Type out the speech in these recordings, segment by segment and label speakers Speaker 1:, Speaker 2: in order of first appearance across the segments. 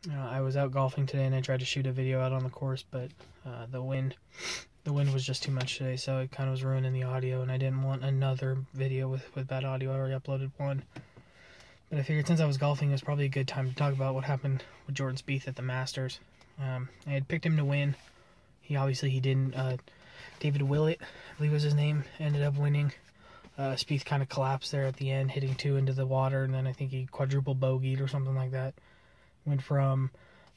Speaker 1: I was out golfing today and I tried to shoot a video out on the course, but the wind was just too much today, so it kind of was ruining the audio, and I didn't want another video with bad audio. I already uploaded one. But I figured since I was golfing, it was probably a good time to talk about what happened with Jordan Spieth at the Masters. I had picked him to win. He didn't. David Willett, I believe was his name, ended up winning. Spieth kind of collapsed there at the end, hitting 2 into the water, and then I think he quadruple bogeyed or something like that. Went from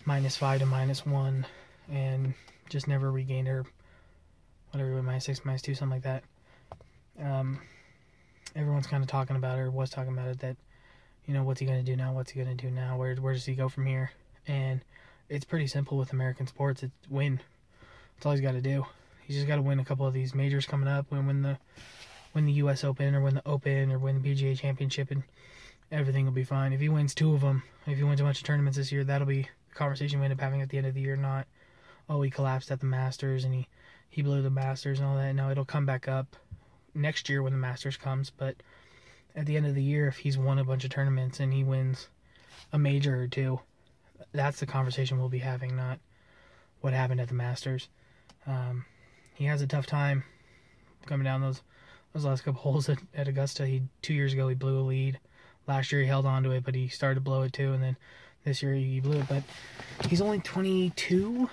Speaker 1: -5 to -1, and just never regained her, whatever, -6, -2, something like that. Everyone's kind of talking about it, or was talking about it, that, what's he going to do now? What's he going to do now? Where does he go from here? And it's pretty simple with American sports. It's win. That's all he's got to do. He's just got to win a couple of these majors coming up, win the U.S. Open, or win the Open, or win the PGA Championship, and everything will be fine. If he wins 2 of them, if he wins a bunch of tournaments this year, that'll be the conversation we end up having at the end of the year, not, oh, he collapsed at the Masters and he blew the Masters and all that. No, it'll come back up next year when the Masters comes, but at the end of the year, if he's won a bunch of tournaments and he wins a major or 2, that's the conversation we'll be having, not what happened at the Masters. He has a tough time coming down those last couple holes at Augusta. 2 years ago, he blew a lead. Last year he held on to it, but he started to blow it too, and then this year he blew it. But he's only 22,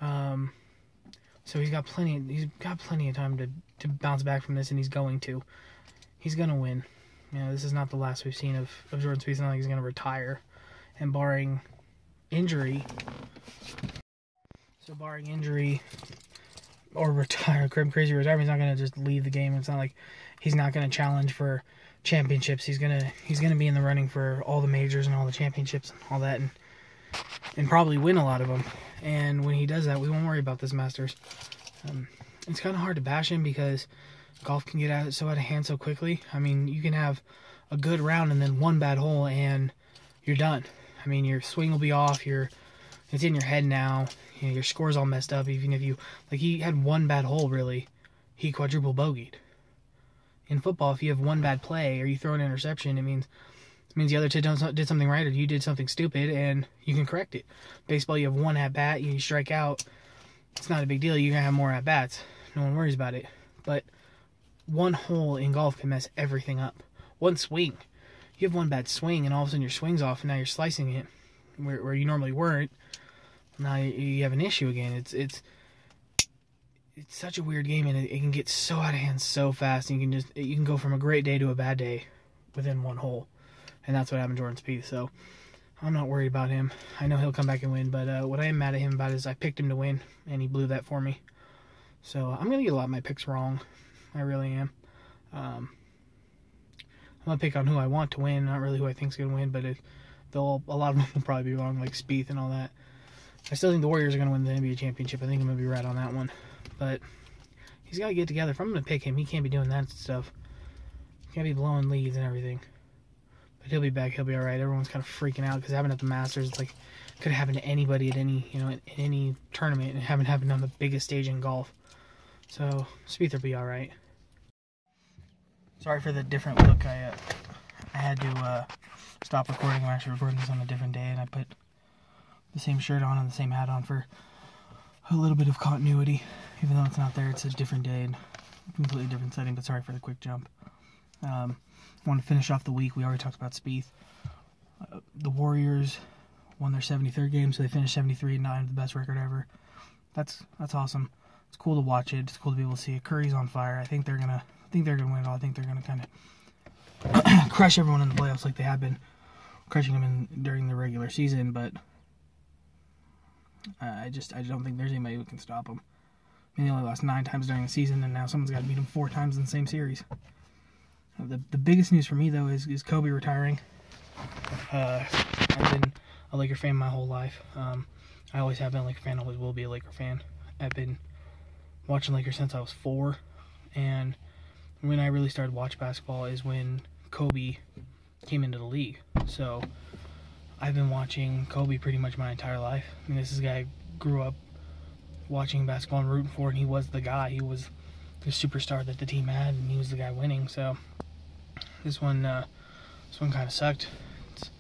Speaker 1: so he's got plenty of time to bounce back from this, and he's going to win. This is not the last we've seen of Jordan Spieth. It's not like he's going to retire, and barring injury or crazy retirement, he's not going to just leave the game. It's not like he's not going to challenge for championships. He's gonna be in the running for all the majors and all the championships and all that, and probably win a lot of them. And when he does that, we won't worry about this Masters. It's kind of hard to bash him because golf can get so out of hand so quickly. I mean, you can have a good round and then one bad hole and you're done. I mean, your swing will be off. It's in your head now. Your score's all messed up. Even if he had one bad hole, really, he quadruple bogeyed. In football, if you have one bad play or you throw an interception, it means the other two did something right, or you did something stupid, and you can correct it. Baseball, you have one at-bat, you strike out. It's not a big deal. You're going to have more at-bats. No one worries about it. But one hole in golf can mess everything up. One swing. You have one bad swing, and all of a sudden your swing's off, and now you're slicing it where you normally weren't. Now you have an issue again. It's such a weird game, and it can get so out of hand so fast. And you can go from a great day to a bad day within one hole, and that's what happened to Jordan Spieth. So I'm not worried about him. I know he'll come back and win, but what I am mad at him about is I picked him to win, and he blew that for me. So I'm gonna get a lot of my picks wrong. I really am. I'm gonna pick on who I want to win, not really who I think's gonna win, but a lot of them will probably be wrong, like Spieth and all that. I still think the Warriors are gonna win the NBA championship. I think I'm gonna be right on that one. But he's got to get together. If I'm going to pick him, he can't be doing that stuff. He can't be blowing leads and everything. But he'll be back. He'll be all right. Everyone's kind of freaking out because it happened at the Masters. It's like it could have happened to anybody at any tournament, and it haven't happened on the biggest stage in golf. So Spieth will be all right. Sorry for the different look. I had to stop recording. I'm actually recording this on a different day, and I put the same shirt on and the same hat on for a little bit of continuity. Even though it's not there, it's a different day and a completely different setting, but sorry for the quick jump. I want to finish off the week. We already talked about Spieth. The Warriors won their 73rd game, so they finished 73-9, the best record ever. That's awesome. It's cool to watch it. It's cool to be able to see it. Curry's on fire. I think they're gonna win it all. I think they're gonna kind of crush everyone in the playoffs like they have been crushing them during the regular season, but I don't think there's anybody who can stop them. I mean, they only lost 9 times during the season, and now someone's got to beat them 4 times in the same series. The biggest news for me, though, is Kobe retiring. I've been a Laker fan my whole life. I always have been a Laker fan, always will be a Laker fan. I've been watching Lakers since I was 4, and when I really started watching basketball is when Kobe came into the league. So I've been watching Kobe pretty much my entire life. I mean, this is a guy I grew up watching basketball and rooting for, and he was the guy. He was the superstar that the team had, and he was the guy winning. So this one kind of sucked. It's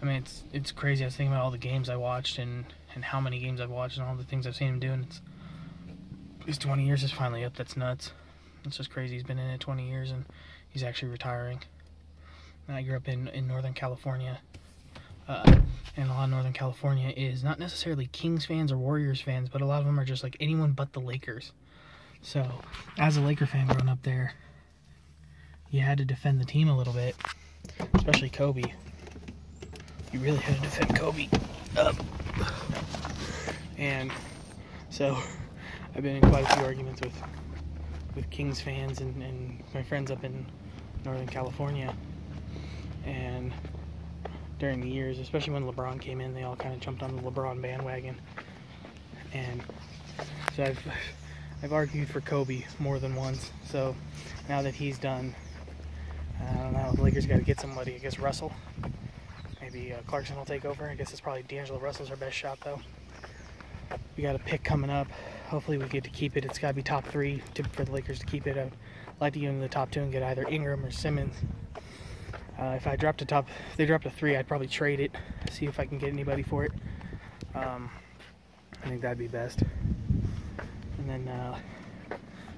Speaker 1: I mean, it's crazy. I was thinking about all the games I watched and how many games I've watched and all the things I've seen him do. And his 20 years is finally up. That's nuts. It's just crazy. He's been in it 20 years and he's actually retiring. And I grew up in Northern California. And a lot of Northern California is not necessarily Kings fans or Warriors fans, but a lot of them are just like anyone but the Lakers. So, as a Laker fan growing up there, you had to defend the team a little bit, especially Kobe. You really had to defend Kobe. And so, I've been in quite a few arguments with Kings fans and my friends up in Northern California. And during the years, especially when LeBron came in, they all kind of jumped on the LeBron bandwagon. And so I've argued for Kobe more than once. So now that he's done, I don't know, the Lakers got to get somebody. I guess Russell. Maybe Clarkson will take over. I guess it's probably D'Angelo Russell's our best shot, though. We got a pick coming up. Hopefully we get to keep it. It's got to be top 3 for the Lakers to keep it. I'd like to get into the top 2 and get either Ingram or Simmons. If they dropped a 3, I'd probably trade it, see if I can get anybody for it. I think that'd be best. And then,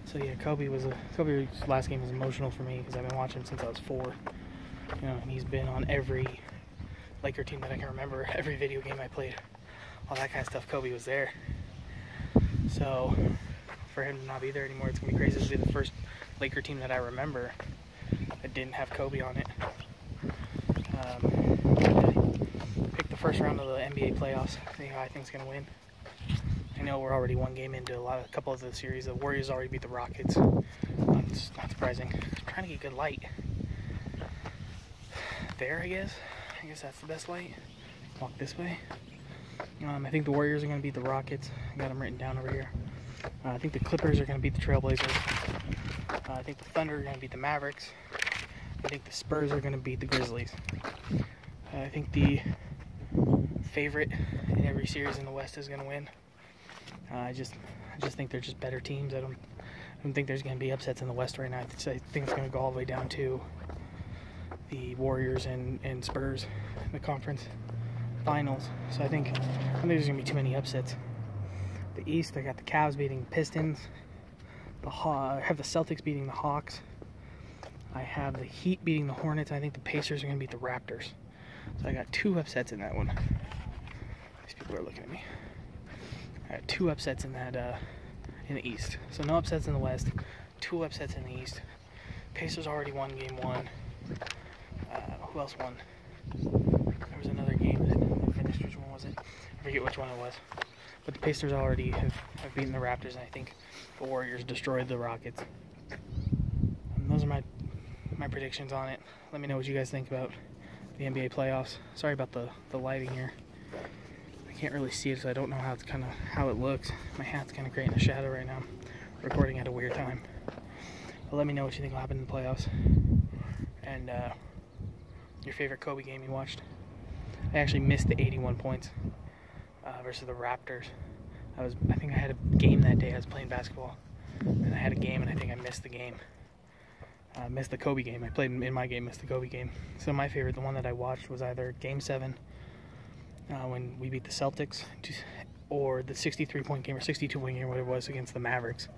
Speaker 1: so yeah, Kobe's last game was emotional for me because I've been watching him since I was 4. You know, and he's been on every Laker team that I can remember, every video game I played, all that kind of stuff. Kobe was there. So for him to not be there anymore, it's gonna be crazy. This will be the first Laker team that I remember that didn't have Kobe on it. Pick the first round of the NBA playoffs. I think who I think's gonna win. I know we're already one game into a couple of the series. The Warriors already beat the Rockets. It's not surprising. I'm trying to get good light. There, I guess that's the best light. Walk this way. I think the Warriors are gonna beat the Rockets. I got them written down over here. I think the Clippers are gonna beat the Trailblazers. I think the Thunder are gonna beat the Mavericks. I think the Spurs are going to beat the Grizzlies. I think the favorite in every series in the West is going to win. I just think they're just better teams. I don't think there's going to be upsets in the West right now. I think it's going to go all the way down to the Warriors and Spurs in the conference finals. So I don't think there's going to be too many upsets. The East, I got the Cavs beating the Pistons. I have the Celtics beating the Hawks. I have the Heat beating the Hornets. I think the Pacers are going to beat the Raptors. So I got 2 upsets in that one. These people are looking at me. I got 2 upsets in that in the East. So no upsets in the West. 2 upsets in the East. Pacers already won game 1. Who else won? There was another game that finished. Which one was it? I forget which one it was. But the Pacers already have beaten the Raptors, and I think the Warriors destroyed the Rockets. And those are my predictions on it. Let me know what you guys think about the NBA playoffs. Sorry about the lighting here. I can't really see it, so I don't know how it looks. My hat's kind of creating a shadow right now. Recording at a weird time. But let me know what you think will happen in the playoffs. And your favorite Kobe game you watched. I actually missed the 81 points versus the Raptors. I think I had a game that day. I was playing basketball, and I had a game, and I think I missed the game. Missed the Kobe game. I played in my game, missed the Kobe game. So my favorite, the one that I watched, was either Game 7 when we beat the Celtics, or the 63-point game or 62-point game, whatever it was, against the Mavericks.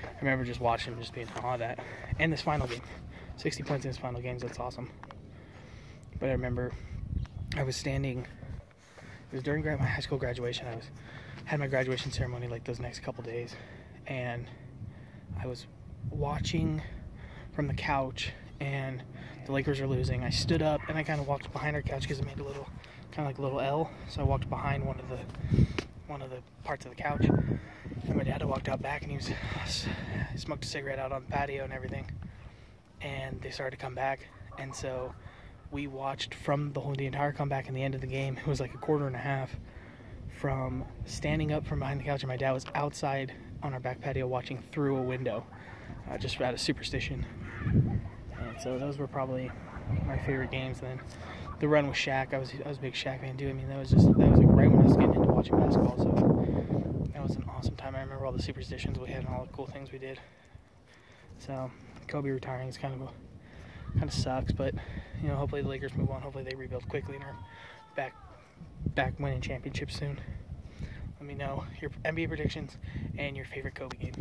Speaker 1: I remember just watching him, just being in awe of that. And this final game. 60 points in his final games, that's awesome. But I remember I was standing, it was during my high school graduation. Had my graduation ceremony like those next couple days, and I was watching from the couch, and the Lakers are losing. I stood up and I kind of walked behind our couch because it made a little, kind of like a little L. So I walked behind one of the parts of the couch, and my dad had walked out back, and he smoked a cigarette out on the patio and everything. And they started to come back, and so we watched from the entire comeback and the end of the game. It was like a quarter and a half from standing up from behind the couch, and my dad was outside on our back patio watching through a window, just out of superstition. And so those were probably my favorite games. And then the run with Shaq, I was a big Shaq fan too. I mean, that was like right when I was getting into watching basketball. So that was an awesome time. I remember all the superstitions we had and all the cool things we did. So Kobe retiring is kind of sucks, but you know, hopefully the Lakers move on. Hopefully they rebuild quickly and are back winning championships soon. Let me know your NBA predictions and your favorite Kobe game.